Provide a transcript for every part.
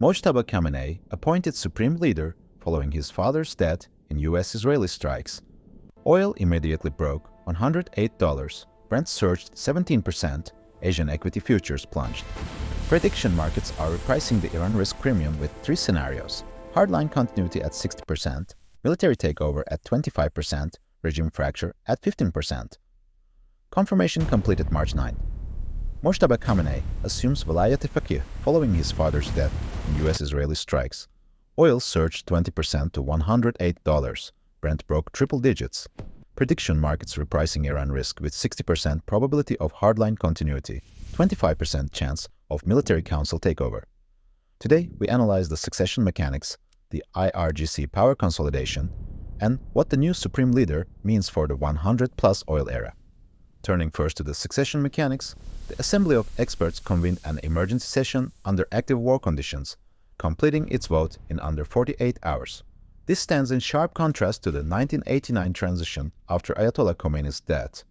Mojtaba Khamenei, appointed supreme leader following his father's death in US-Israeli strikes. Oil immediately broke $108, Brent surged 17%, Asian equity futures plunged. Prediction markets are repricing the Iran risk premium with three scenarios: hardline continuity at 60%, military takeover at 25%, regime fracture at 15%. Confirmation completed March 9. Mojtaba Khamenei assumes Velayat-e Faqih following his father's death in US-Israeli strikes. Oil surged 20% to $108. Brent broke triple digits. Prediction markets repricing Iran risk with 60% probability of hardline continuity, 25% chance of military council takeover. Today, we analyze the succession mechanics, the IRGC power consolidation, and what the new supreme leader means for the 100-plus oil era. Turning first to the succession mechanics, the Assembly of Experts convened an emergency session under active war conditions, completing its vote in under 48 hours. This stands in sharp contrast to the 1989 transition after Ayatollah Khamenei's death,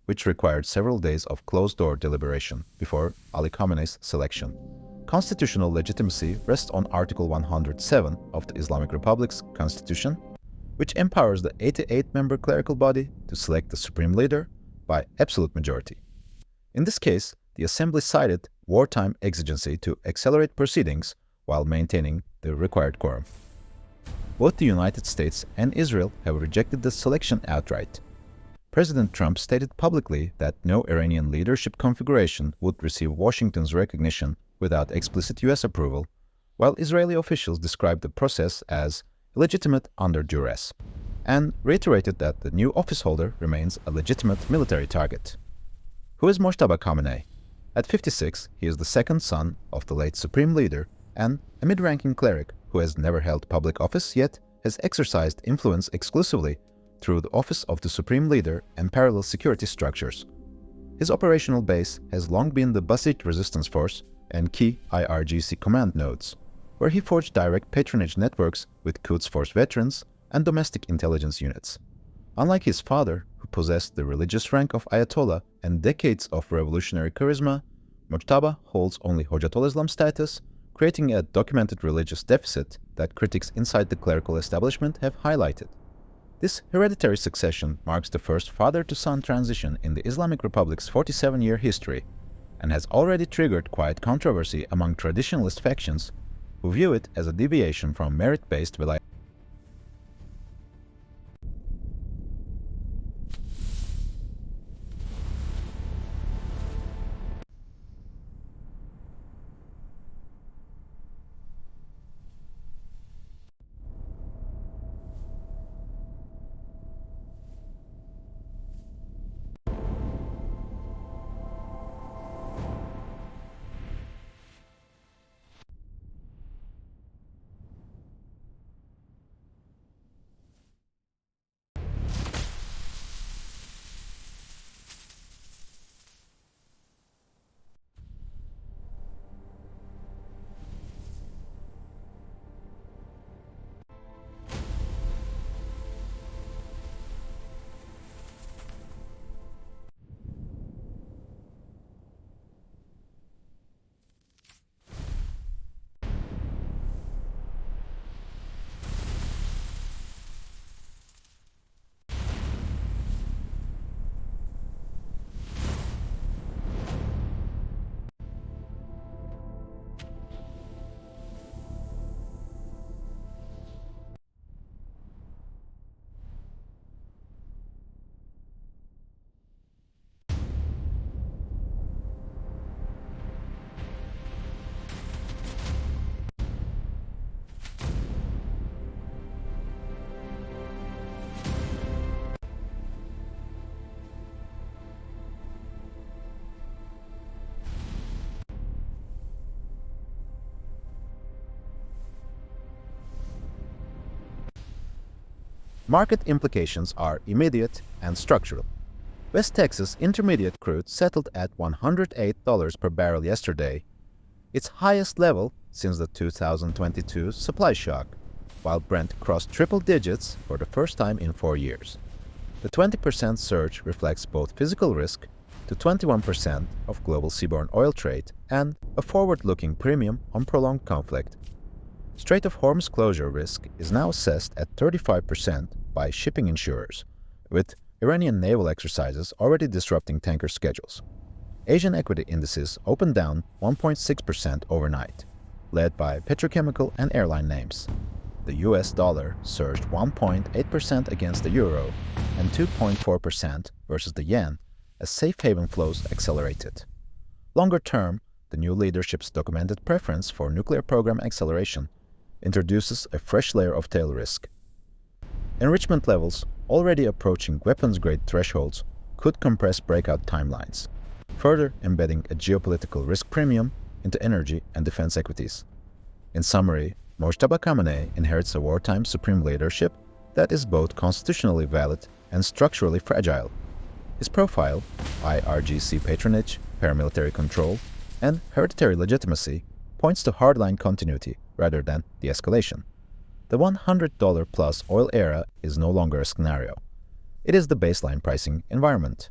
which required several days of closed-door deliberation before Ali Khamenei's selection. Constitutional legitimacy rests on Article 107 of the Islamic Republic's Constitution, which empowers the 88-member clerical body to select the supreme leader by absolute majority. In this case, the Assembly cited wartime exigency to accelerate proceedings while maintaining the required quorum. Both the United States and Israel have rejected the selection outright. President Trump stated publicly that no Iranian leadership configuration would receive Washington's recognition without explicit U.S. approval, while Israeli officials described the process as illegitimate under duress, and reiterated that the new officeholder remains a legitimate military target. Who is Mojtaba Khamenei? At 56, he is the second son of the late supreme leader and a mid-ranking cleric who has never held public office yet has exercised influence exclusively through the office of the supreme leader and parallel security structures. His operational base has long been the Basij resistance force and key IRGC command nodes, where he forged direct patronage networks with Quds Force veterans and domestic intelligence units. Unlike his father, who possessed the religious rank of Ayatollah and decades of revolutionary charisma, Mojtaba holds only Hojjatul Islam status, creating a documented religious deficit that critics inside the clerical establishment have highlighted. This hereditary succession marks the first father-to-son transition in the Islamic Republic's 47-year history and has already triggered quiet controversy among traditionalist factions who view it as a deviation from merit-based vilayat. Market implications are immediate and structural. West Texas Intermediate crude settled at $108 per barrel yesterday, its highest level since the 2022 supply shock, while Brent crossed triple digits for the first time in 4 years. The 20% surge reflects both physical risk to 21% of global seaborne oil trade and a forward-looking premium on prolonged conflict. Strait of Hormuz closure risk is now assessed at 35% by shipping insurers, with Iranian naval exercises already disrupting tanker schedules. Asian equity indices opened down 1.6% overnight, led by petrochemical and airline names. The US dollar surged 1.8% against the euro and 2.4% versus the yen as safe haven flows accelerated. Longer term, the new leadership's documented preference for nuclear program acceleration introduces a fresh layer of tail risk. Enrichment levels, already approaching weapons-grade thresholds, could compress breakout timelines, further embedding a geopolitical risk premium into energy and defense equities. In summary, Mojtaba Khamenei inherits a wartime supreme leadership that is both constitutionally valid and structurally fragile. His profile, IRGC patronage, paramilitary control, and hereditary legitimacy, points to hardline continuity rather than de-escalation. The $100 plus oil era is no longer a scenario. It is the baseline pricing environment.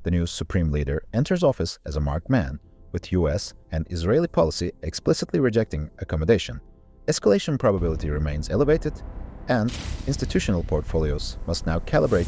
The new supreme leader enters office as a marked man, with US and Israeli policy explicitly rejecting accommodation. Escalation probability remains elevated, and institutional portfolios must now calibrate